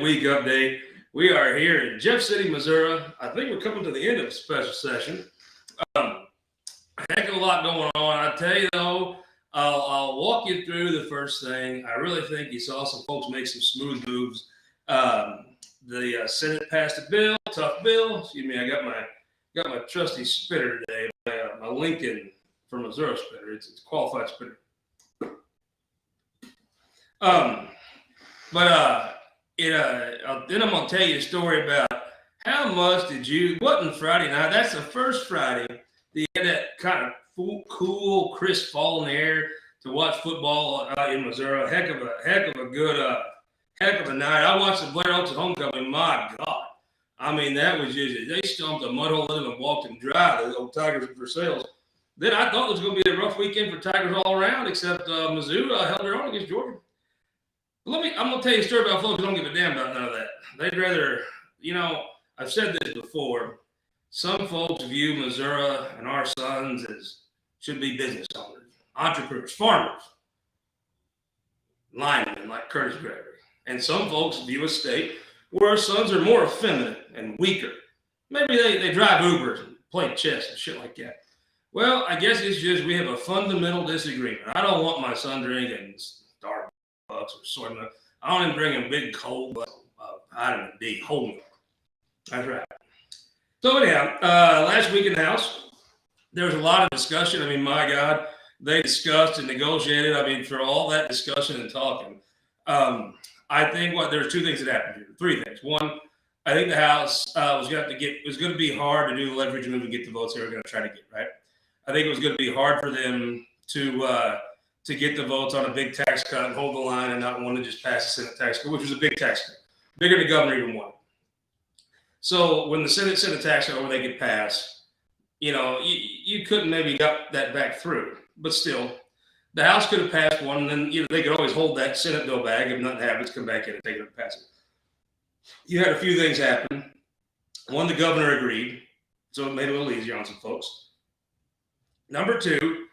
Week update. We are here in Jeff City, Missouri. I think we're coming to the end of a special session. A heck of a lot going on. I tell you though, I'll walk you through the first thing. I really think you saw some folks make some smooth moves. The Senate passed a bill, tough bill. Excuse me, I got my trusty spitter today, my Lincoln from Missouri spitter. It's a qualified spitter. Then I'm going to tell you a story about how much wasn't Friday night. That's the first Friday that you had that kind of cool, crisp fall in the air to watch football in Missouri. Heck of a night. I watched the Blair Oaks at homecoming. My God. I mean, that was just, they stomped a mud hole in them and walked them dry, the old Tigers for sales. Then I thought it was going to be a rough weekend for Tigers all around, except Mizzou held their own against Georgia. I'm going to tell you a story about folks who don't give a damn about none of that. They'd rather, I've said this before. Some folks view Missouri and our sons as should be business owners, entrepreneurs, farmers, linemen like Curtis Gregory. And some folks view a state where our sons are more effeminate and weaker. Maybe they drive Ubers and play chess and shit like that. Well, I guess it's just we have a fundamental disagreement. I don't want my son drinking Starbucks or soy milk. I don't even bring him big cold vitamin D, whole milk. That's right. So anyhow, last week in the House, there was a lot of discussion. I mean, my God, they discussed and negotiated. I mean, for all that discussion and talking, I think there's two things that happened here. Three things. One, I think the House was going to be hard to do the leverage move and get the votes they were going to try to get, right? I think it was going to be hard for them to get the votes on a big tax cut and hold the line and not want to just pass the Senate tax cut, which was a big tax cut, bigger than the governor even wanted. So when the Senate sent a tax cut where they could pass, you couldn't maybe got that back through, but still, the House could have passed one, and then they could always hold that Senate bill back. If nothing happens, come back in and take it and pass it. You had a few things happen. One, the governor agreed, so it made it a little easier on some folks. Number two,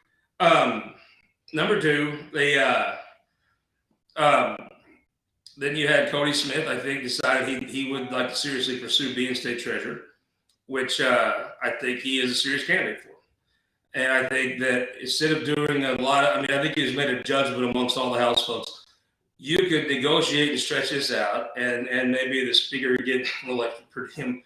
then you had Cody Schmidt, I think, decided he would like to seriously pursue being state treasurer, which I think he is a serious candidate for. And I think that instead of doing I think he's made a judgment amongst all the House folks. You could negotiate and stretch this out, and maybe the speaker would get elected for him,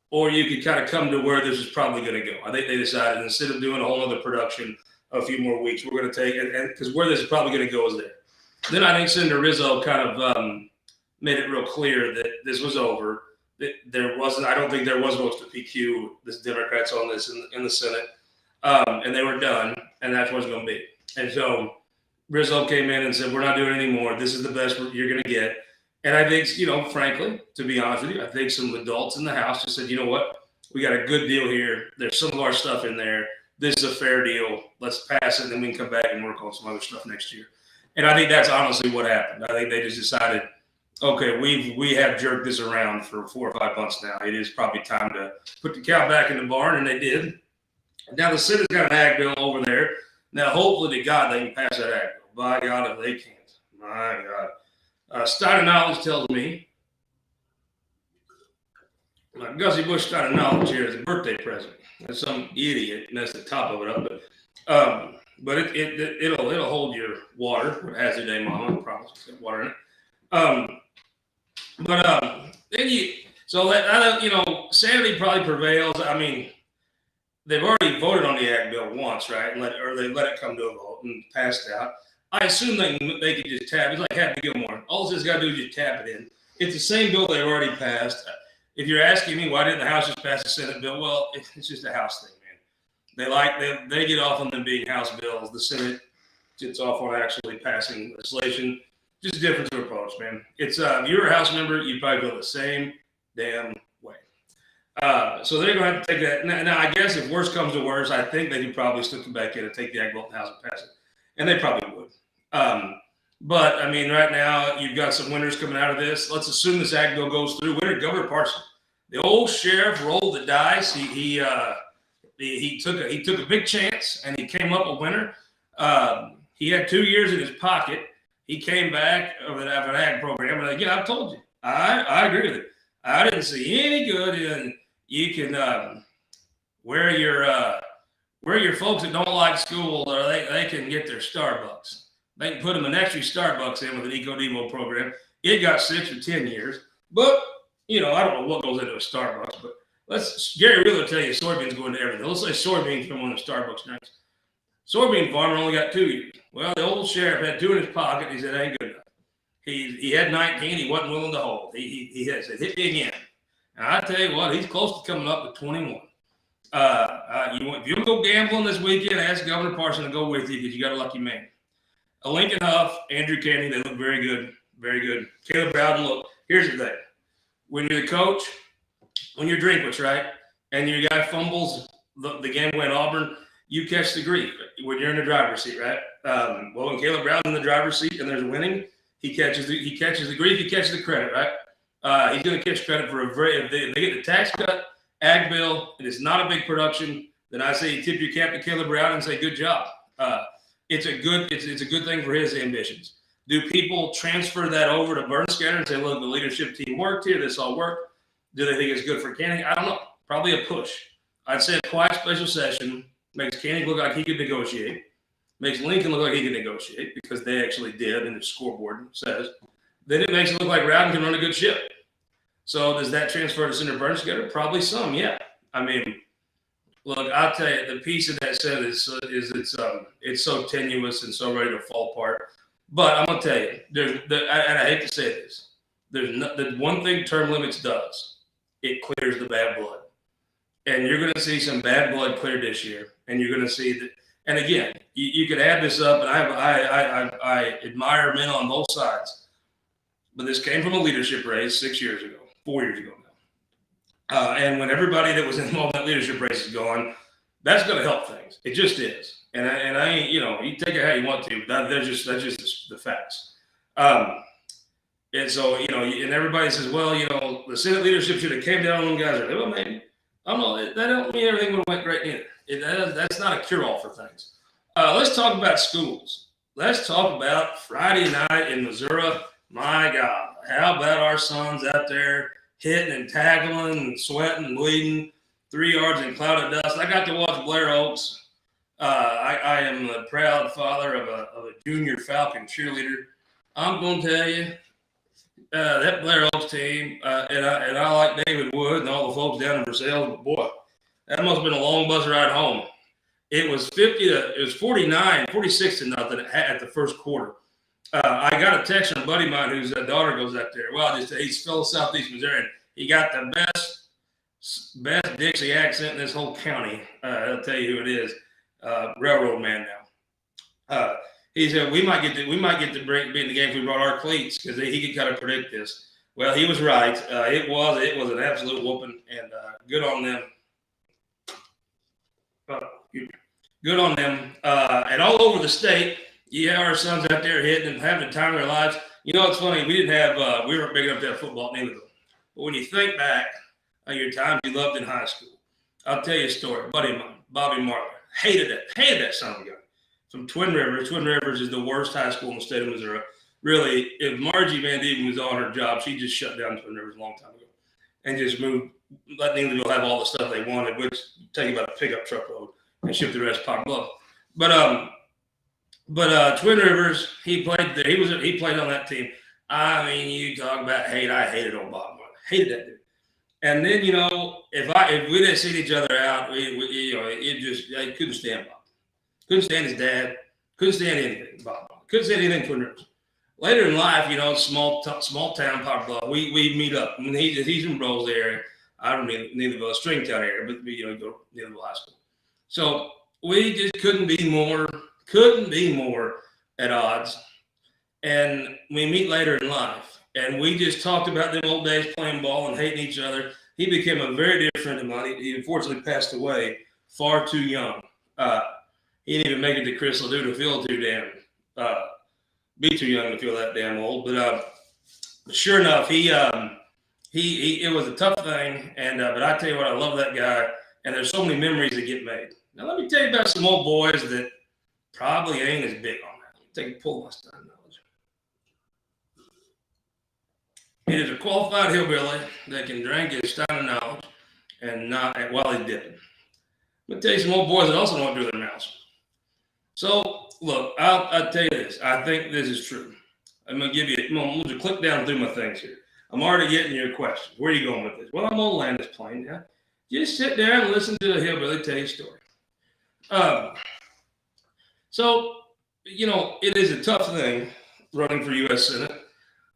or you could kind of come to where this is probably going to go. I think they decided instead of doing a whole other production, a few more weeks, we're going to take it, and because where this is probably going to go is there. Then I think Senator Rizzo kind of made it real clear that this was over. That I don't think there was votes to PQ the Democrats on this in the Senate, and they were done, and that's what it's going to be. And so Rizzo came in and said, "We're not doing it anymore. This is the best you're going to get." And I think, frankly, to be honest with you, I think some adults in the House just said, "You know what? We got a good deal here. There's some of our stuff in there. This is a fair deal. Let's pass it, and then we can come back and work on some other stuff next year." And I think that's honestly what happened. I think they just decided, okay, we have jerked this around for 4 or 5 months now. It is probably time to put the cow back in the barn, and they did. Now the Senate's got an ag bill over there. Now, hopefully to God they can pass that ag bill. By God, if they can't. My God. Stein of Knowledge tells me, my Gussie Bush Stein of Knowledge here is a birthday present. There's some idiot messed the top of it up, but it'll hold your water. It has today, Mama. I promise it's got water in it. Sanity probably prevails. I mean, they've already voted on the ag bill once, right? They let it come to a vote and passed out. I assume they could just tap. It's like Happy Gilmore. All this got to do is just tap it in. It's the same bill they've already passed. If you're asking me why didn't the House just pass the Senate bill, well, it's just a House thing, man. They get off on them being House bills. The Senate gets off on actually passing legislation. Just a difference of approach, man. It's if you're a House member, you probably feel the same damn way. So they're going to have to take that. Now, I guess if worse comes to worse, I think they could probably still come back in and take the ag bill in the House and pass it, and they probably would. But I mean, right now you've got some winners coming out of this. Let's assume this ag bill goes through. Winner Governor Parson, the old sheriff, rolled the dice. He took a big chance and he came up a winner. He had 2 years in his pocket. He came back of an ag program, and again, I've told you, I agree with it. I didn't see any good in you can where your folks that don't like school, or they can get their Starbucks. They can put them an extra Starbucks in with an Eco-Demo program. It got 6 or 10 years, but I don't know what goes into a Starbucks, but Gary Wheeler tell you soybeans go into everything. Let's say soybeans from one of the Starbucks next. Soybean farmer only got 2 years. Well, the old sheriff had 2 in his pocket. He said, ain't good enough. He had 19. He wasn't willing to hold. He said, hit me again. And I tell you what, he's close to coming up with 21. If you want to go gambling this weekend, ask Governor Parson to go with you because you got a lucky man. Lincoln Huff, Andrew Caney, they look very good, very good. Caleb Bowden, look, here's the thing. When you're the coach, when you're Drinkwitz, right, and your guy fumbles the game win Auburn, you catch the grief when you're in the driver's seat, right? Well, when Caleb Brown's in the driver's seat and there's winning, he catches the grief, he catches the credit, right? He's going to catch credit for if they get the tax cut, ag bill, and it's not a big production, then I say you tip your cap to Caleb Brown and say good job. It's a good thing for his ambitions. Do people transfer that over to Bernstein and say, look, the leadership team worked here, this all worked? Do they think it's good for Canning? I don't know. Probably a push. I'd say a quiet special session makes Canning look like he could negotiate, makes Lincoln look like he could negotiate because they actually did, and the scoreboard says. Then it makes it look like Rowden can run a good ship. So does that transfer to Senator Bernstein? Probably some, yeah. I mean, look, I'll tell you, the piece of that said is it's so tenuous and so ready to fall apart. But I'm gonna tell you, and I hate to say this, the one thing term limits does, it clears the bad blood, and you're gonna see some bad blood cleared this year, and you're gonna see that. And again, you could add this up, and I admire men on both sides, but this came from a leadership race 4 years ago now. And when everybody that was involved in that leadership race is gone, that's going to help things. It just is. And I ain't, you take it how you want to, but that's just the facts. And so, and everybody says, well, the Senate leadership should have came down on them guys. Well, maybe. I don't know. That don't mean everything would have went great either. That's not a cure-all for things. Let's talk about schools. Let's talk about Friday night in Missouri. My God, how about our sons out there hitting and tackling and sweating and bleeding, 3 yards in cloud of dust. I got to watch Blair Oaks. I am the proud father of a junior Falcon cheerleader. I'm going to tell you, that Blair Oaks team, and I like David Wood and all the folks down in Versailles, but boy, that must have been a long bus ride home. It was 46 to nothing at the first quarter. I got a text from a buddy of mine whose daughter goes out there. Well, he's fellow Southeast Missouri, and he got the best Dixie accent in this whole county. I'll tell you who it is. Railroad man now. He said we might get to be in the game if we brought our cleats because he could kind of predict this. Well, he was right. It was an absolute whooping, and good on them. Good on them. And all over the state. Yeah, our sons out there hitting and having the time of their lives. It's funny. We weren't big enough to have football in Neelyville. But when you think back on your times you loved in high school, I'll tell you a story. A buddy of mine, Bobby Marler, hated that son of a gun. From Twin Rivers. Twin Rivers is the worst high school in the state of Missouri. Really, if Margie Van Dieven was on her job, she just shut down Twin Rivers a long time ago and just moved, let Neelyville have all the stuff they wanted, which take about a pickup truckload and ship the rest to Pine Bluff. But Twin Rivers, he played there. He played on that team. I mean, you talk about hate. I hated old Bob Marley. Hated that dude. And then if we didn't see each other out, I couldn't stand Bob. Couldn't stand his dad. Couldn't stand anything. Bob Marley. Couldn't stand anything Twin Rivers. Later in life, small town Pine Bluff. We meet up. I mean, he's from Rose area. I don't need Neelyville, Stringtown area, but go to Neelyville High School. So we just couldn't be more at odds. And we meet later in life, and we just talked about them old days playing ball and hating each other. He became a very dear friend of mine. He unfortunately passed away far too young. He didn't even make it to Crystal Dew to feel too be too young to feel that damn old. But sure enough, it was a tough thing. And but I tell you what, I love that guy. And there's so many memories that get made. Now let me tell you about some old boys that probably ain't as big on that. Take a pull of my Stein knowledge. He is a qualified hillbilly that can drink his stein of knowledge and not while he's dipping. I'm gonna tell you some old boys that also know what to do with their mouths. So look, I'll tell you this. I think this is true. I'm gonna give you. I'm gonna click down through my things here. I'm already getting your questions. Where are you going with this? Well, I'm gonna land this plane now. Just sit there and listen to a hillbilly tell you a story. So it is a tough thing running for U.S. Senate.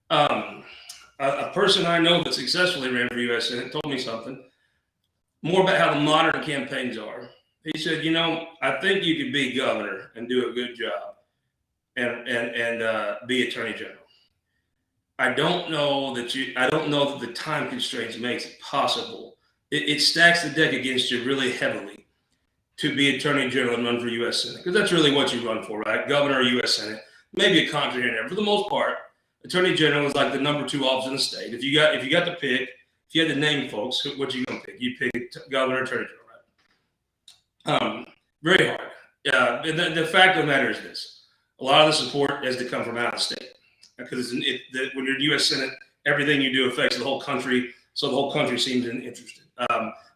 A person I know that successfully ran for U.S. Senate told me something more about how the modern campaigns are. He said, I think you could be governor and do a good job and be attorney general. I don't know that the time constraints makes it possible. It stacks the deck against you really heavily to be attorney general and run for U.S. Senate, because that's really what you run for, right? Governor or U.S. Senate, maybe a contra here and there. For the most part, attorney general is like the number 2 office in the state. If you got to pick, if you had to name folks, what you gonna pick? You pick governor, attorney general, right? Very hard. The fact of the matter is this: a lot of the support has to come from out of state, because when you're in U.S. Senate, everything you do affects the whole country, so the whole country seems interested.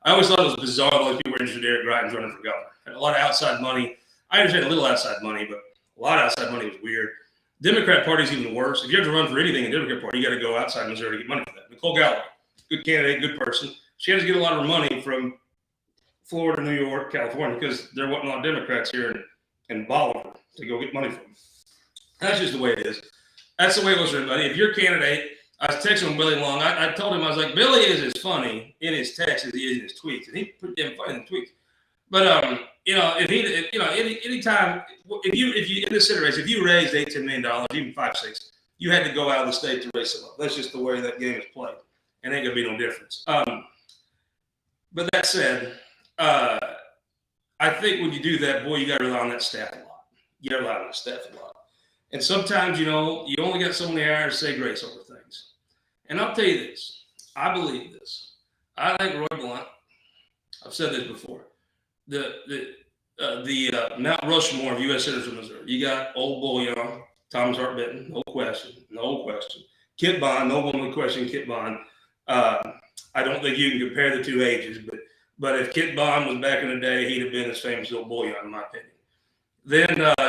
I always thought it was bizarre that those people were interested in Eric Greitens running for governor. And a lot of outside money. I understand a little outside money, but a lot of outside money was weird. Democrat Party is even worse. If you have to run for anything in the Democrat Party, you got to go outside Missouri to get money for that. Nicole Galloway, good candidate, good person. She has to get a lot of her money from Florida, New York, California, because there wasn't a lot of Democrats here in Bolivar to go get money from. That's just the way it is. That's the way it was for everybody. If you're a candidate, I was texting Billy Long. I told him, I was like, Billy is as funny in his texts as he is in his tweets, and he's pretty damn funny in the tweets. But anytime if you in this race, if you raised $8-10 million, even 5-6, you had to go out of the state to raise some up. That's just the way that game is played, and ain't gonna be no difference. But that said, I think when you do that, boy, you got to rely on that staff a lot. You got to rely on that staff a lot, and sometimes you only got so many hours to say grace over things. And I'll tell you this: I believe this. I think Roy Blunt. I've said this before. The Mount Rushmore of U.S. Senators of Missouri. You got Old Bullion, Thomas Hart Benton, no question. Kit Bond, no one would question Kit Bond. I don't think you can compare the two ages, but if Kit Bond was back in the day, he'd have been as famous as Old Bullion, in my opinion. Then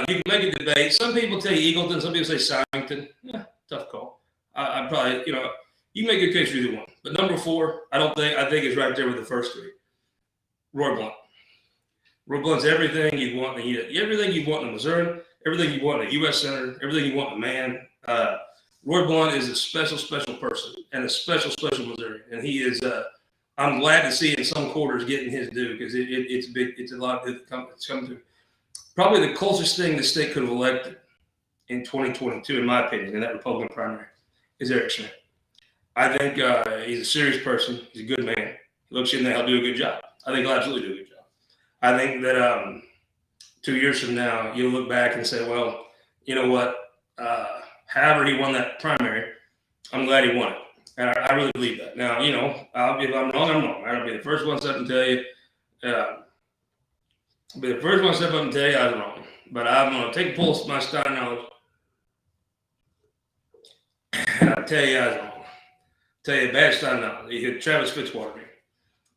you can make a debate. Some people say Eagleton, some people say Symington. Yeah, tough call. I probably, you can make a case for either one. But number 4, I think it's right there with the first 3. Roy Blunt. Roy Blunt's everything you'd want in Missouri, everything you want in a U.S. Senator, everything you want in a man. Roy Blunt is a special, special person and a special, special Missourian. And he is, I'm glad to see in some quarters getting his due, because it's big. It's a lot of it's come to. Probably the closest thing the state could have elected in 2022, in my opinion, in that Republican primary, is Eric Schmidt. I think he's a serious person. He's a good man. He looks in there, he'll do a good job. I think he'll absolutely do a good job. I think that 2 years from now, you'll look back and say, well, you know what? However he won that primary, I'm glad he won it. And I really believe that. Now, if I'm wrong, I'm wrong. I'll be the first one to step up and tell you. I'll be the first one to step up and tell you I was wrong. But I'm going to take a pulse of my Stein knowledge. And I'll tell you I was wrong. Tell you bad Stein knowledge. You hit Travis Fitzwater here.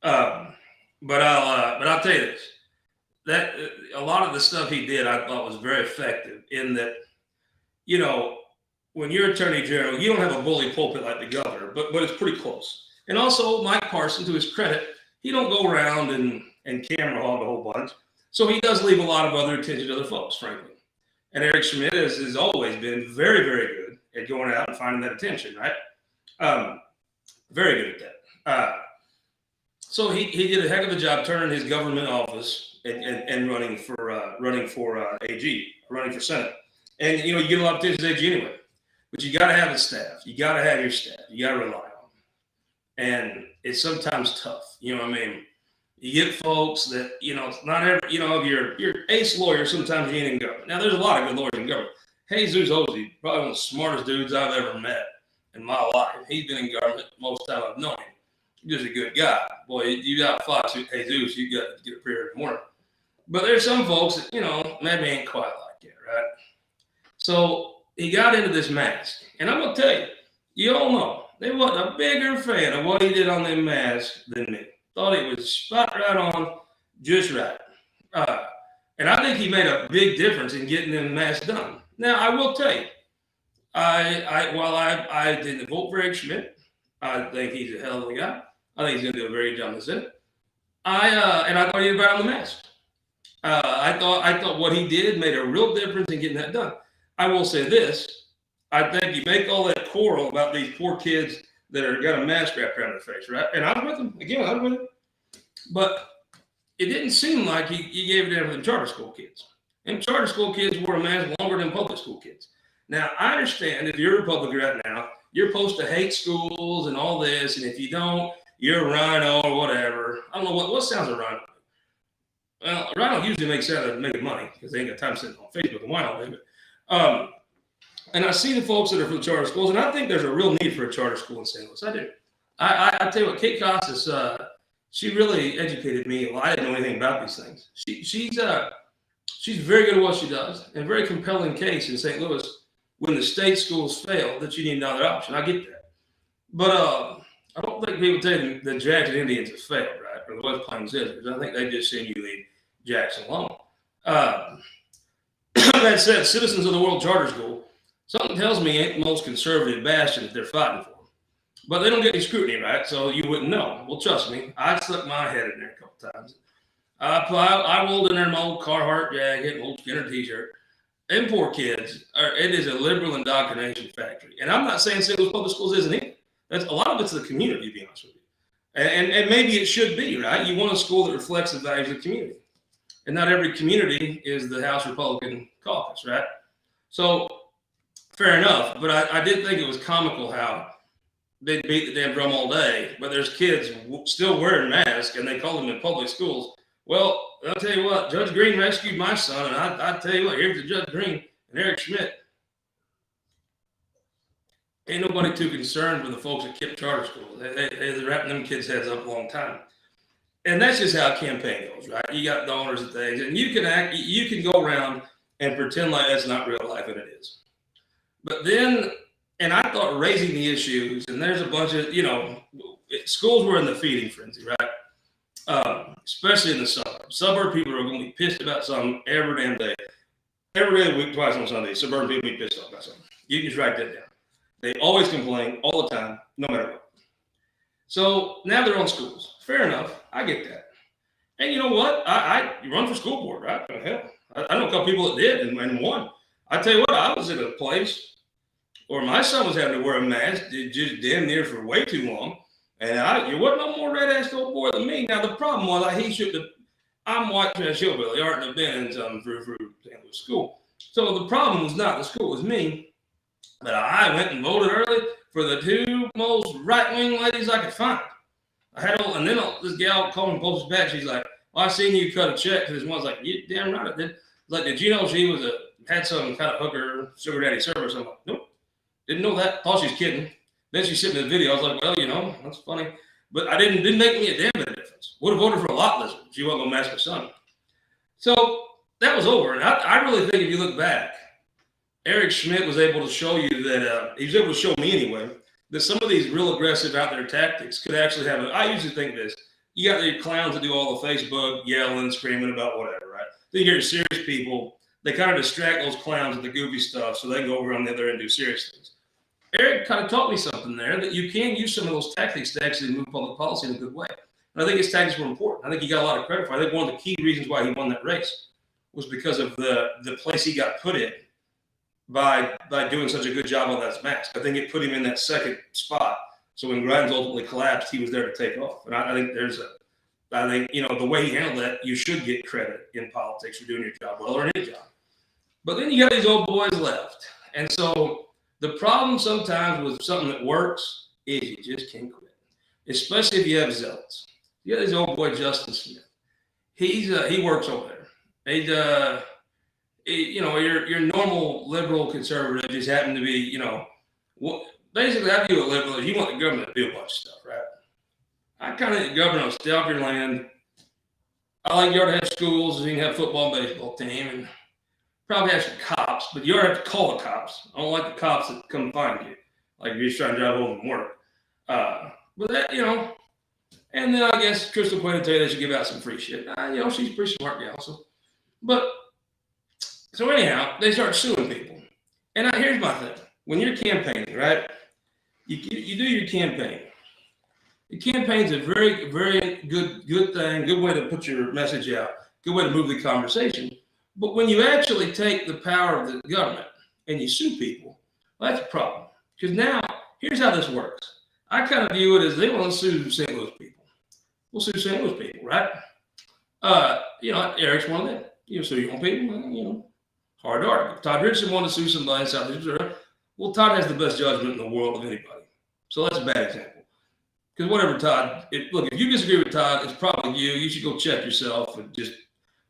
But I'll tell you this. That a lot of the stuff he did, I thought was very effective in that, when you're attorney general, you don't have a bully pulpit like the governor, but it's pretty close. And also Mike Parson, to his credit, he don't go around and camera hog a whole bunch. So he does leave a lot of other attention to other folks, frankly. And Eric Schmidt has always been very, very good at going out and finding that attention, right? Very good at that. So he did a heck of a job turning his government office and running for AG, running for Senate. And, you get a lot of attention to AG anyway. But you got to have a staff. You got to have your staff. You got to rely on them. And it's sometimes tough. You know what I mean? You get folks that, not every, if you're ace lawyer, sometimes you ain't in government. Now, there's a lot of good lawyers in government. Jesus Ozzie, probably one of the smartest dudes I've ever met in my life. He's been in government most of the time I've known him. He's just a good guy. Boy, you got Fox, Jesus, you got to get a prayer every morning. But there's some folks that, maybe ain't quite like that, right? So he got into this mask. And I'm going to tell you, you all know, They wasn't a bigger fan of what he did on them masks than me. Thought it was spot right on, just right. And I think he made a big difference in getting them masks done. Now, I will tell you, while I didn't vote for Eric Schmidt, I think he's a hell of a guy. I think he's going to do a very good job in the Senate. And I thought he was right on the mask. I thought what he did made a real difference in getting that done. I will say this: I think you make all that quarrel about these poor kids that are got a mask wrapped around their face, right? And I'm with him again. I'm with him, but it didn't seem like he gave it to the charter school kids. And charter school kids wore a mask longer than public school kids. Now, I understand if you're a Republican right now, you're supposed to hate schools and all this, and if you don't, you're a rhino or whatever. I don't know what sounds a rhino. Well, a rhino usually makes out of making money because they ain't got time sitting on Facebook and whine all day. But, and I see the folks that are from the charter schools, and I think there's a real need for a charter school in St. Louis. I do. I tell you what, Kate Costas, she really educated me a lot. I didn't know anything about these things. She's very good at what she does, and very compelling case in St. Louis when the state schools fail that you need another option. I get that. But I don't think people tell you the Jackson Indians have failed, right? Or the West Plains Lizards. I think they just send you leave Jackson alone. That said, Citizens of the World Charter School, something tells me ain't the most conservative bastion that they're fighting for. But they don't get any scrutiny, right? So you wouldn't know. Well, trust me, I stuck my head in there a couple times. I rolled in there in my old Carhartt jacket, old Skinner t-shirt. Them poor kids, it is a liberal indoctrination factory. And I'm not saying St. Louis Public Schools isn't either. That's a lot of it's the community, to be honest with you. And maybe it should be, right? You want a school that reflects the values of the community. And not every community is the House Republican caucus, right? So, fair enough. But I did think it was comical how they beat the damn drum all day, but there's kids still wearing masks, and they call them in public schools. Well, I'll tell you what, Judge Green rescued my son, and I tell you what, here's to Judge Green and Eric Schmidt. Ain't nobody too concerned with the folks at KIPP Charter School. They're wrapping them kids' heads up a long time. And that's just how a campaign goes, right? You got donors and things, and you can go around and pretend like that's not real life, and it is. But then, and I thought raising the issues, and there's a bunch of, schools were in the feeding frenzy, right? Especially in the suburbs. Suburb people are going to be pissed about something every damn day. Every day of the week, twice on Sunday, suburban people be pissed off about something. You can just write that down. They always complain all the time, no matter what. So now they're on schools. Fair enough. I get that. And you know what? I run for school board, right? Hell, I know a couple people that did and won. I tell you what, I was in a place where my son was having to wear a mask, just damn near for way too long. And you wasn't no more red-ass old boy than me. Now, the problem was he should have, I'm white trash hillbilly, oughtn't have been in something for school. So the problem was not the school, it was me. But I went and voted early for the two most right-wing ladies I could find. And then this gal called me, posted back. She's like, well, I seen you cut a check to this one. I was like, you damn right I did. Like, did you know she had some kind of hooker, sugar daddy service? I'm like, nope, didn't know that. Thought she was kidding. Then she sent me the video. I was like, well, that's funny. But I didn't make me a damn bit of difference. Would have voted for a lot less. She wasn't going to mask my son. So that was over. And I really think if you look back, Eric Schmidt was able to show you that, he was able to show me anyway, that some of these real aggressive out there tactics could actually have I usually think this. You got the clowns that do all the Facebook yelling, screaming about whatever, right? Then you hear serious people. They kind of distract those clowns with the goofy stuff so they can go over on the other end and do serious things. Eric kind of taught me something there, that you can use some of those tactics to actually move public policy in a good way. And I think his tactics were important. I think he got a lot of credit for it. I think one of the key reasons why he won that race was because of the place he got put in by doing such a good job on that mask. I think it put him in that second spot. So when Grimes ultimately collapsed, he was there to take off. And I think the way he handled that, you should get credit in politics for doing your job well, or any job. But then you got these old boys left. And so the problem sometimes with something that works is you just can't quit, especially if you have zealots. You got this old boy, Justin Smith. He works over there. Your normal liberal conservative just happen to be, basically I view a liberal as you want the government to do a bunch of stuff, right? I kind of think the government will stay off your land. I like you ought to have schools, and you can have football and baseball team, and probably have some cops, but you ought to have to call the cops. I don't like the cops that come find you, like if you're just trying to drive home from work. But that, and then I guess Crystal Quinn tell you they should give out some free shit. She's a pretty smart gal. So anyhow, they start suing people. And here's my thing. When you're campaigning, right, you do your campaign. The campaign's a very, very good thing, good way to put your message out, good way to move the conversation. But when you actually take the power of the government and you sue people, well, that's a problem. Because now, here's how this works. I kind of view it as they want to sue St. Louis people. We'll sue St. Louis people, right? Eric's one of them. Sue your own people, hard to argue. Todd Richardson wanted to sue somebody in South Missouri. Well, Todd has the best judgment in the world of anybody. So that's a bad example. Because whatever Todd, if you disagree with Todd, it's probably you. You should go check yourself and just,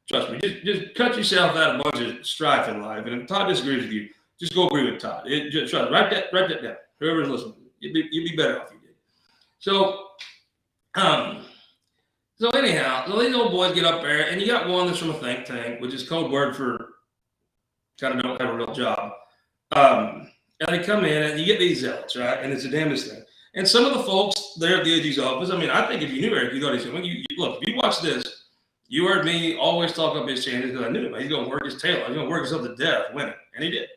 trust me, just cut yourself out of a bunch of strife in life. And if Todd disagrees with you, just go agree with Todd. Trust me, write that down. Whoever's listening, you'd be better off if you did. So anyhow, so these old boys get up there, and you got one that's from a think tank, which is code word for kind of don't have a real job. And they come in, and you get these zealots, right? And it's the damnedest thing. And some of the folks there at the AG's office, I think if you knew Eric, you thought he said, look, if you watch this, you heard me always talk up his chances because I knew him. He's going to work his tail off. He's going to work himself to death winning. And he did.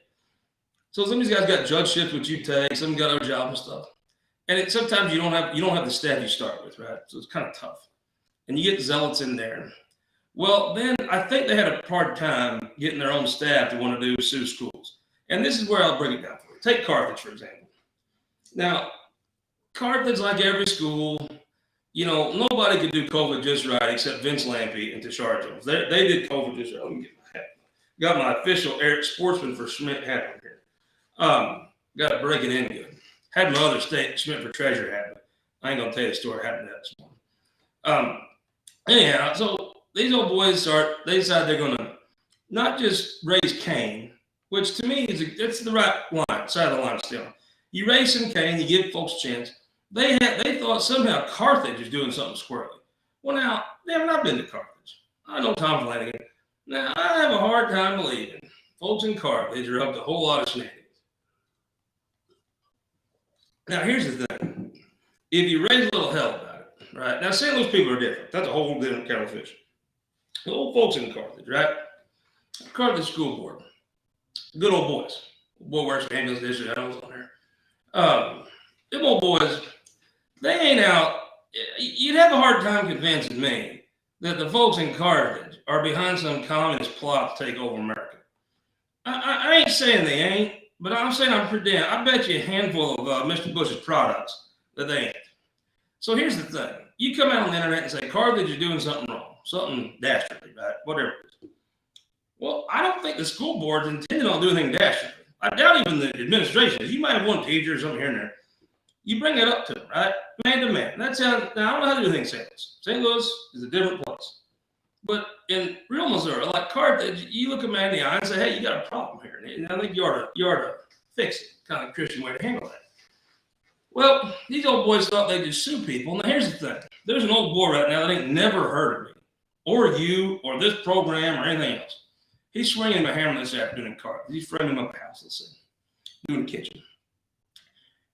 So some of these guys got judgeships, which you take. Some got other jobs and stuff. And sometimes you don't have the staff you start with, right? So it's kind of tough. And you get zealots in there. Well, then I think they had a hard time getting their own staff to want to sue schools. And this is where I'll break it down for you. Take Carthage, for example. Now, Carthage, like every school, nobody could do COVID just right except Vince Lampe and Tashara Jones. They did COVID just right. Let me get my hat. Got my official Eric Sportsman for Schmidt hat on here. Got to break it in good. Had my other state Schmidt for Treasure hat, but I ain't going to tell you the story happened that this morning. Anyhow, so these old boys they decide they're going to not just raise Cain, which to me it's the right side of the line still. You raise some Cain, you give folks a chance. They thought somehow Carthage is doing something squirrely. Well, now, they have not been to Carthage. I know Tom Flanagan. Now, I have a hard time believing folks in Carthage are up to a whole lot of shenanigans. Now, here's the thing. If you raise a little hell about it, right? Now, St. Louis people are different. That's a whole different kettle of fish. The old folks in Carthage, right? Carthage School Board. Good old boys. Boy wears some ambulance district. I was on there. Them old boys, they ain't out. You'd have a hard time convincing me that the folks in Carthage are behind some communist plot to take over America. I ain't saying they ain't, but I'm saying I'm pretty damn. I bet you a handful of Mr. Bush's products that they ain't. So here's the thing. You come out on the internet and say Carthage is doing something wrong, something dastardly, right? Whatever it is. Well, I don't think the school board's intended on doing anything dastardly. I doubt even the administration. You might have one teacher or something here and there. You bring it up to them, right? Man to man. That's how. Now, I don't know how to do things in St. Louis. St. Louis is a different place. But in real Missouri, like Carthage, you look a man in the eye and say, hey, you got a problem here. And I think you ought to fix it. Kind of Christian way to handle that. Well, these old boys thought they'd just sue people. Now, here's the thing. There's an old boy right now that ain't never heard of me or you or this program or anything else. He's swinging my hammer this afternoon in Carthage. He's framing up a house, let's say, doing the kitchen.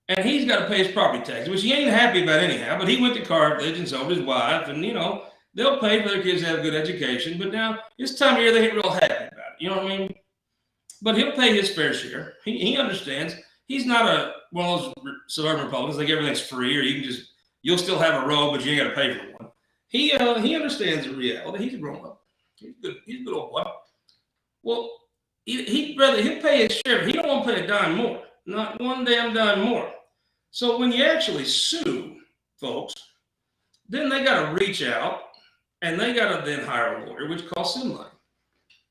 And he's got to pay his property tax, which he ain't happy about anyhow, but he went to Carthage and so did his wife, and, they'll pay for their kids to have a good education, but now, this time of year, they ain't real happy about it, you know what I mean? But he'll pay his fair share. He understands. He's not one of those suburban Republicans, like everything's free, or you'll still have a road, but you ain't got to pay for one. He understands the reality. He's a grown-up. He's a good old boy. Well, he'll pay his share. He don't want to pay a dime more. Not one damn dime more. So when you actually sue folks, then they got to reach out and they got to then hire a lawyer, which costs them money.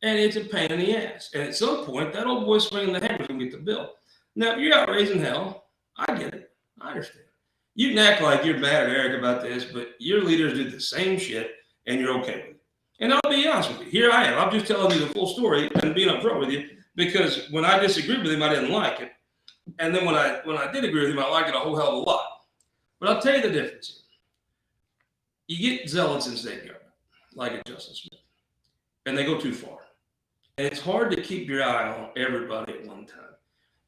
And it's a pain in the ass. And at some point, that old boy swinging the hammer is going to get the bill. Now, if you're out raising hell, I get it. I understand. You can act like you're mad at Eric about this, but your leaders did the same shit and you're okay with it. And I'll be honest with you. Here I am. I'm just telling you the full story and being upfront with you because when I disagreed with him, I didn't like it. And then when I did agree with him, I liked it a whole hell of a lot. But I'll tell you the difference here. You get zealots in state government, like a Justice Schmidt, and they go too far. And it's hard to keep your eye on everybody at one time.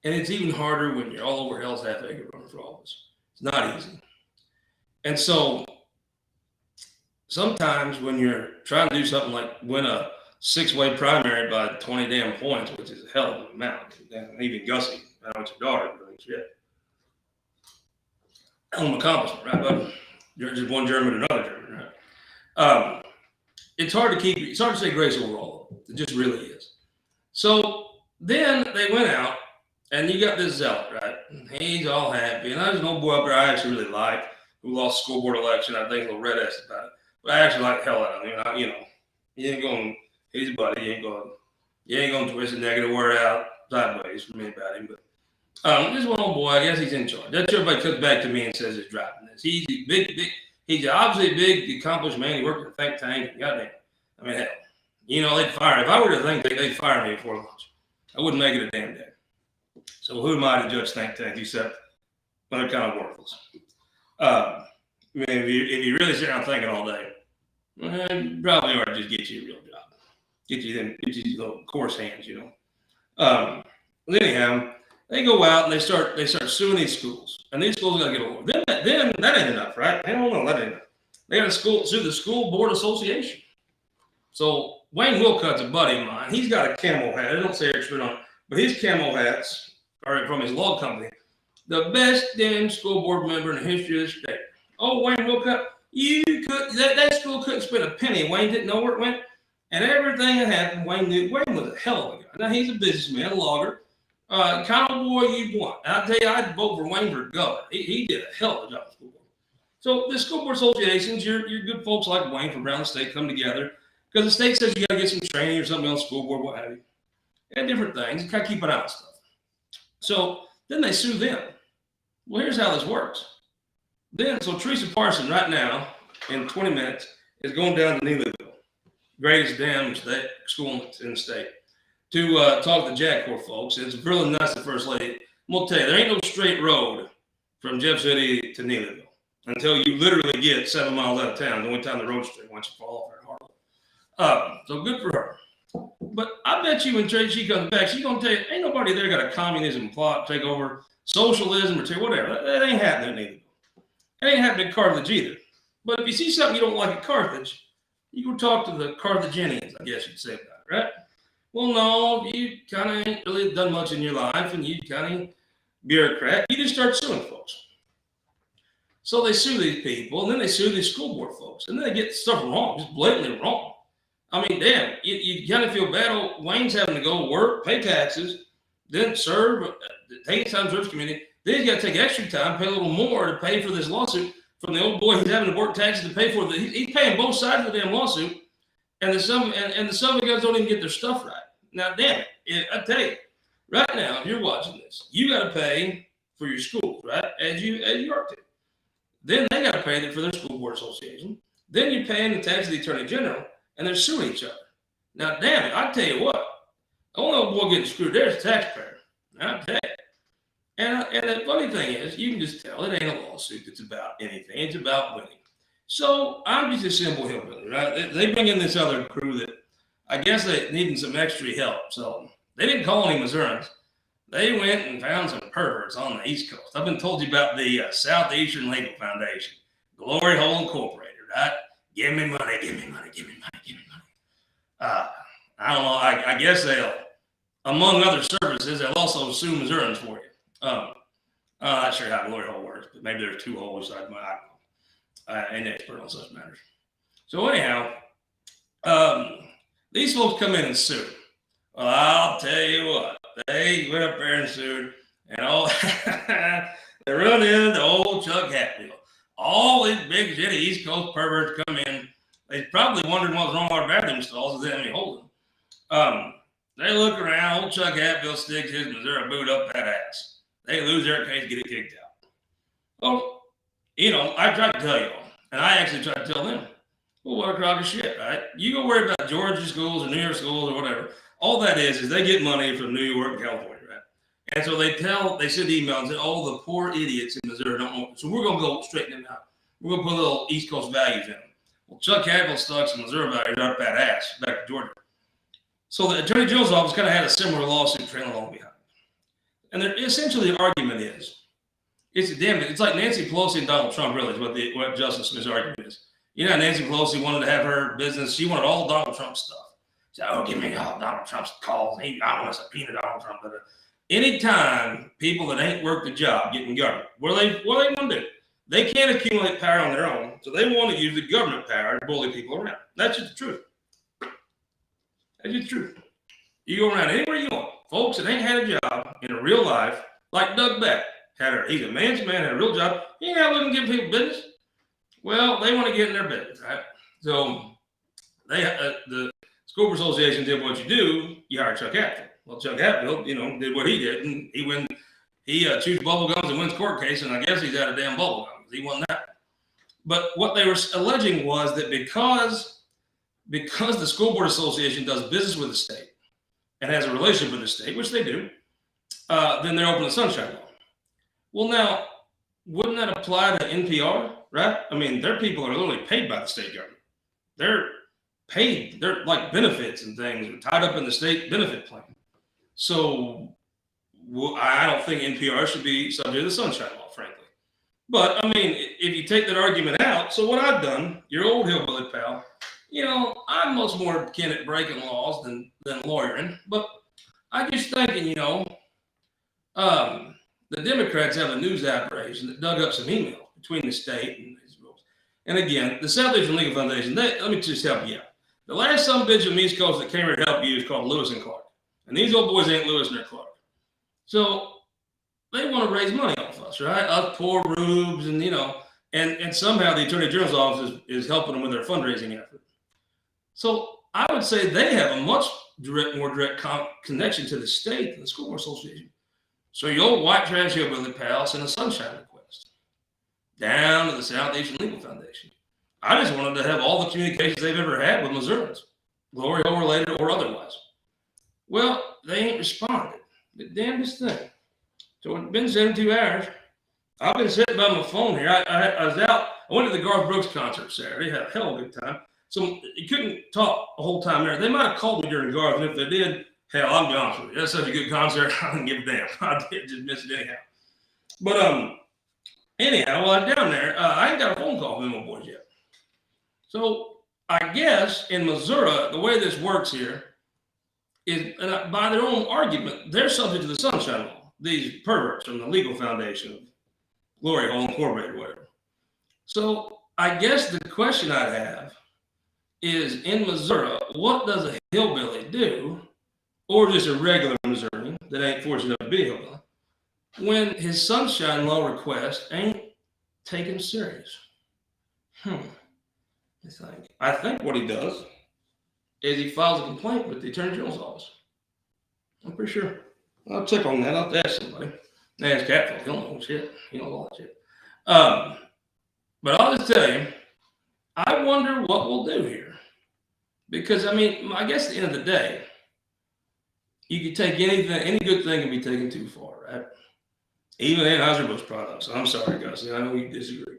And it's even harder when you're all over hell's half acre running for office. It's not easy. And so sometimes when you're trying to do something like win a 6-way primary by 20 damn points, which is a hell of an amount, and even Gussie, I know it's your daughter, but shit. Hell of an accomplishment, right, bud? You're just one German, another German, right? It's hard to say grace overall. It just really is. So then they went out, and you got this zealot, right? He's all happy. And there's an old boy up there I actually really like who lost the school board election. I think a little red-ass about it. But I actually like the hell out of him. You know, he ain't going, he's a buddy. You ain't going to twist a negative word out sideways for me about him. But this one old boy, I guess he's in charge. That's everybody comes back to me and says he's driving this. He's he's obviously a big, accomplished man. He worked in a think tank. And goddamn, I mean, hell, you know, they'd fire. If I were to think tank, they'd fire me before lunch. I wouldn't make it a damn day. So who am I to judge think tanks except when they're kind of worthless? I mean, if you really sit around thinking all day, you probably ought to just get you a real job. Get you these little coarse hands, you know. Anyhow, they go out and they start suing these schools, and these schools got to get over. Then that ain't enough, right? Hell no, that ain't enough. They got to sue the school board association. So Wayne Wilcott's a buddy of mine. He's got a camo hat. I don't say extra on it, but his camo hats are from his log company. The best damn school board member in the history of the state. Oh, Wayne Wilcott, that school couldn't spend a penny. Wayne didn't know where it went. And everything that happened, Wayne knew. Wayne was a hell of a guy. Now, he's a businessman, a logger. Kind of boy you'd want. And I'll tell you, I'd vote for Wayne for governor. He did a hell of a job in school board. So the school board associations, your good folks like Wayne from around the state come together because the state says you got to get some training or something on school board, what have you. And different things. You kind of keep an eye on stuff. So then they sue them. Well, here's how this works. So Teresa Parson right now, in 20 minutes, is going down to Neelyville, greatest damn school in the state, to talk to Jack Corps folks. It's really nice, the first lady. I'm going to tell you, there ain't no straight road from Jeff City to Neelyville until you literally get 7 miles out of town. The only time the road's straight once you fall off there hard. So good for her. But I bet you when she comes back, she's going to tell you, ain't nobody there got a communism plot, take over, socialism, or whatever. That ain't happening either. It ain't happening at Carthage either. But if you see something you don't like at Carthage, you go talk to the Carthaginians, I guess you'd say about it, right? Well, no, you kind of ain't really done much in your life, and you kind of bureaucrat. You just start suing folks. So they sue these people, and then they sue these school board folks, and then they get stuff wrong, just blatantly wrong. I mean, damn, you kind of feel bad. Old Wayne's having to go work, pay taxes, then serve, take time service community. Then he's got to take extra time, pay a little more to pay for this lawsuit from the old boy he's having to work taxes to pay for. He's paying both sides of the damn lawsuit, and the some of the guys don't even get their stuff right. Now, damn it, I tell you, right now, if you're watching this, you got to pay for your schools, right, as you are to. Then they got to pay for their school board association. Then you're paying the tax of the attorney general, and they're suing each other. Now, damn it, I tell you what, the only old boy getting screwed there is the taxpayer. I tell you. And the funny thing is, you can just tell it ain't a lawsuit that's about anything. It's about winning. So I'm just a simple hillbilly, right? They bring in this other crew that I guess they needing some extra help. So they didn't call any Missourians. They went and found some perverts on the East Coast. I've been told you about the Southeastern Legal Foundation, Glory Hole Incorporated, right? Give me money, give me money, give me money, give me money. I don't know. I guess they'll, among other services, they'll also sue Missourians for you. I'm not sure how Glory Hole works, but maybe there's two holes inside my, I don't know. I ain't an expert on such matters. So anyhow, these folks come in and sue. Well, I'll tell you what, they went up there and sued, and they run into old Chuck Hatfield. All these big shitty East Coast perverts come in. They probably wondered what was wrong with our bathroom stalls, because they didn't hold them. They look around, old Chuck Hatfield sticks his Missouri boot up that ass. They lose their case, get it kicked out. Well, you know, I tried to tell you all, and I actually tried to tell them, well, what a crock of shit, right? You go worry about Georgia schools or New York schools or whatever. All that is they get money from New York and California, right? And so they send emails and say, oh, the poor idiots in Missouri don't know. So we're going to go straighten them out. We're going to put little East Coast values in them. Well, Chuck Hatfield stuck some Missouri values up that ass back to Georgia. So the Attorney General's office kind of had a similar lawsuit trailing along behind. And essentially the argument is, It's like Nancy Pelosi and Donald Trump, really, is what Justin Smith's argument is. You know, Nancy Pelosi wanted to have her business. She wanted all Donald Trump stuff. She said, oh, give me all Donald Trump's calls. I want to subpoena Donald Trump. But anytime people that ain't worked the job get in government, what do they want to do? They can't accumulate power on their own, so they want to use the government power to bully people around. That's just the truth. That's just the truth. You go around anywhere you want. Folks that ain't had a job in a real life, like Doug Beck, he's a man's man, had a real job. He ain't out looking to give people business. Well, they want to get in their business, right? So the School Board Association did what you do. You hire Chuck Hatfield. Well, Chuck Hatfield, did what he did, and he chews bubble gums and wins court case, and I guess he's out of damn bubble gums. He won that. But what they were alleging was that because the School Board Association does business with the state and has a relationship with the state, which they do, then they're open to Sunshine Law. Well, now, wouldn't that apply to NPR, right? I mean, their people are literally paid by the state government. They're paid. They're like benefits and things are tied up in the state benefit plan. So I don't think NPR should be subject to the Sunshine Law, frankly. But, I mean, if you take that argument out, so what I've done, your old hillbilly pal, I'm much more akin at breaking laws than lawyering. But I'm just thinking, the Democrats have a news operation that dug up some emails between the state and these rules. And again, the Southeastern Legal Foundation, let me just help you out. The last son of a bitch on the East Coast that came here to help you is called Lewis and Clark. And these old boys ain't Lewis and they're Clark. So they want to raise money off us, right? Us poor rubes and, and somehow the Attorney General's office is helping them with their fundraising effort. So I would say they have a much more direct connection to the state than the School Board Association. So your old white trash hillbilly pal sent a sunshine request down to the Southeastern Legal Foundation. I just wanted to have all the communications they've ever had with Missourians, glory hole related or otherwise. Well, they ain't responded. The damnedest thing. So it's been 72 hours. I've been sitting by my phone here. I was out. I went to the Garth Brooks concert Saturday. Had a hell of a good time. So you couldn't talk the whole time there. They might have called me during Garth, and if they did, hell, I'll be honest with you. That's such a good concert. I didn't give a damn. I did just miss it anyhow. But anyhow, while I'm down there, I ain't got a phone call from my boys yet. So I guess in Missouri, the way this works here is, by their own argument, they're subject to the Sunshine Law. These perverts from the Legal Foundation of Glory Hole Incorporated, whatever. So I guess the question I'd have is, in Missouri, what does a hillbilly do, or just a regular Missourian that ain't fortunate enough to be a hillbilly, when his Sunshine Law request ain't taken serious? I think what he does is he files a complaint with the Attorney General's office. I'm pretty sure. I'll check on that. I'll have to ask somebody. Ask Catfield. He'll know shit. He knows all that shit. But I'll just tell you, I wonder what we'll do here. Because, I guess at the end of the day, you can take anything, any good thing can be taken too far, right? Even Anheuser-Busch products. I'm sorry, Gus. I know you disagree.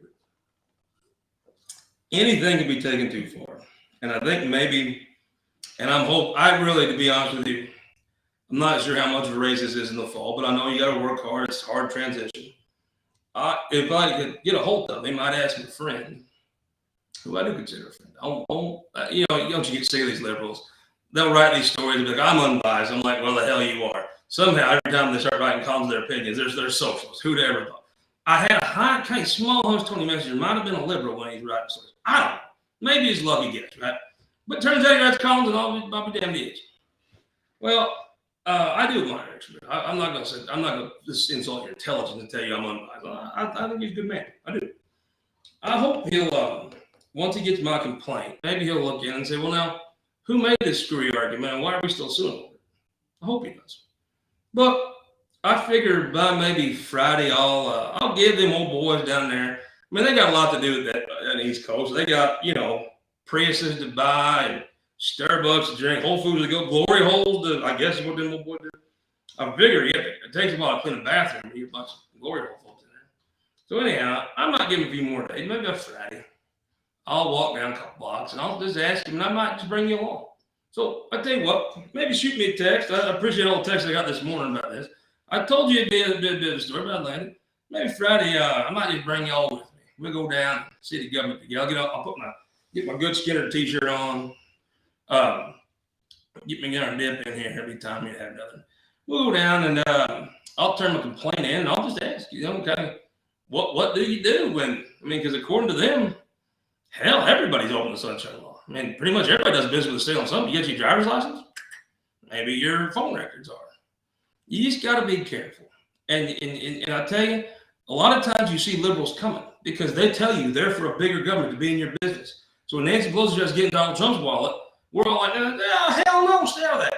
But anything can be taken too far. And I think maybe, and I really, to be honest with you, I'm not sure how much of a race this is in the fall, but I know you got to work hard. It's a hard transition. If I could get a hold of him, I'd ask him a friend, who I do consider a friend. Don't you get sick of these liberals? They'll write these stories and be like, I'm unbiased. I'm like, well, the hell you are. Somehow, every time they start writing columns of their opinions, they're socialists. Who'd ever thought? I had a kind of small host, Tony Messenger, might have been a liberal when he's writing stories. I don't know. Maybe he's lucky guess, right? But it turns out he writes columns and I'll be damned he is. Well, I do admire Richard. I'm not going to just insult your intelligence and tell you I'm unbiased. I think he's a good man. I do. I hope he'll, once he gets my complaint, maybe he'll look in and say, well, now, who made this screwy argument and why are we still suing over it? I hope he does. But I figure by maybe Friday, I'll give them old boys down there. They got a lot to do with that on the East Coast. They got, Priuses to buy and Starbucks to drink, Whole Foods to go, glory holes to, I guess, what them old boys do. I figure it takes a while to clean a bathroom. You get a bunch of glory hole folks in there. So anyhow, I might give him a few more days, maybe on Friday. I'll walk down a couple blocks and I'll just ask him, and I might just bring you along. So I tell you what, maybe shoot me a text. I appreciate all the texts I got this morning about this. I told you it'd be a bit of a story, but I landed. maybe Friday, I might just bring y'all with me. We'll go down, see the government together. I'll get my good Skinner t-shirt on. Get me a dip in here every time you have nothing. We'll go down and I'll turn my complaint in and I'll just ask you, okay, what do you do when, because according to them, hell, everybody's open to Sunshine Law. Pretty much everybody does business with the state on something. You get your driver's license, maybe your phone records are. You just got to be careful. And I tell you, a lot of times you see liberals coming because they tell you they're for a bigger government to be in your business. So when Nancy Pelosi just getting Donald Trump's wallet, we're all like, hell no, stay out of that.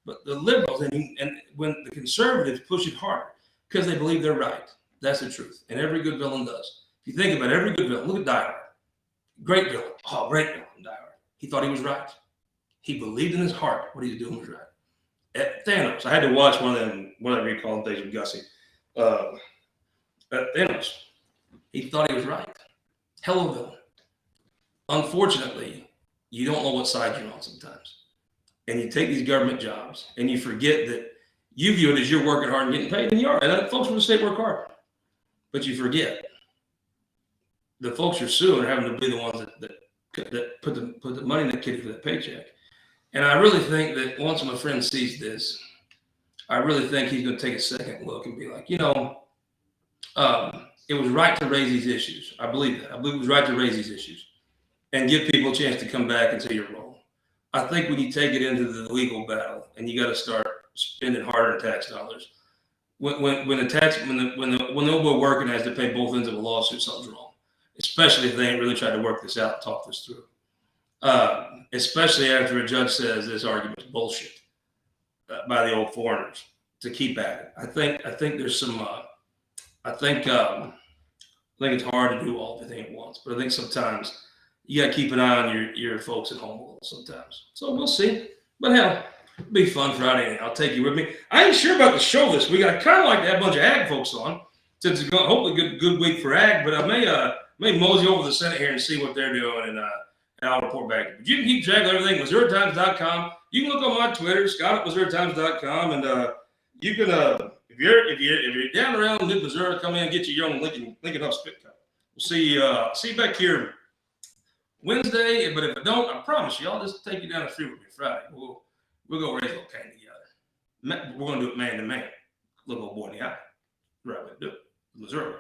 But the liberals and when the conservatives push it hard because they believe they're right. That's the truth. And every good villain does. If you think about every good villain, look at Die Hard. Great villain. Oh, great villain, Die Hard. He thought he was right. He believed in his heart what he was doing was right. At Thanos, I had to watch one of them, whatever you call them, things with Gussie. At Thanos, he thought he was right. Hell of a villain. Unfortunately, you don't know what side you're on sometimes. And you take these government jobs and you forget that you view it as you're working hard and getting paid, and you are. And folks from the state work hard. But you forget the folks you're suing are having to be the ones that put the money in the kitty for that paycheck. And I really think that once my friend sees this, I really think he's going to take a second look and be like, it was right to raise these issues. I believe that. I believe it was right to raise these issues and give people a chance to come back and say you're wrong. I think when you take it into the legal battle and you got to start spending harder tax dollars, when the working has to pay both ends of a lawsuit, something's wrong. Especially if they ain't really tried to work this out and talk this through. Especially after a judge says this argument's bullshit by the old foreigners to keep at it. I think there's some. I think it's hard to do everything at once, but I think sometimes you got to keep an eye on your folks at home a little sometimes. So we'll see. But hell, it'll be fun Friday. I'll take you with me. I ain't sure about the show this week. I kind of like to have a bunch of ag folks on since it's going hopefully good week for ag. But I may mosey over to the Senate here and see what they're doing and I'll report back. But you can keep track of everything, MissouriTimes.com. You can look on my Twitter, Scott at MissouriTimes.com, and you can if you're down around mid-Missouri, come in and get your young Lincoln Hub Spit Cup. We'll see you back here Wednesday. But if I don't, I promise you, I'll just take you down the street with me Friday. We'll go raise a little cane together. We're gonna do it man to man. Little old boy in the eye. Right way to do it. Missouri.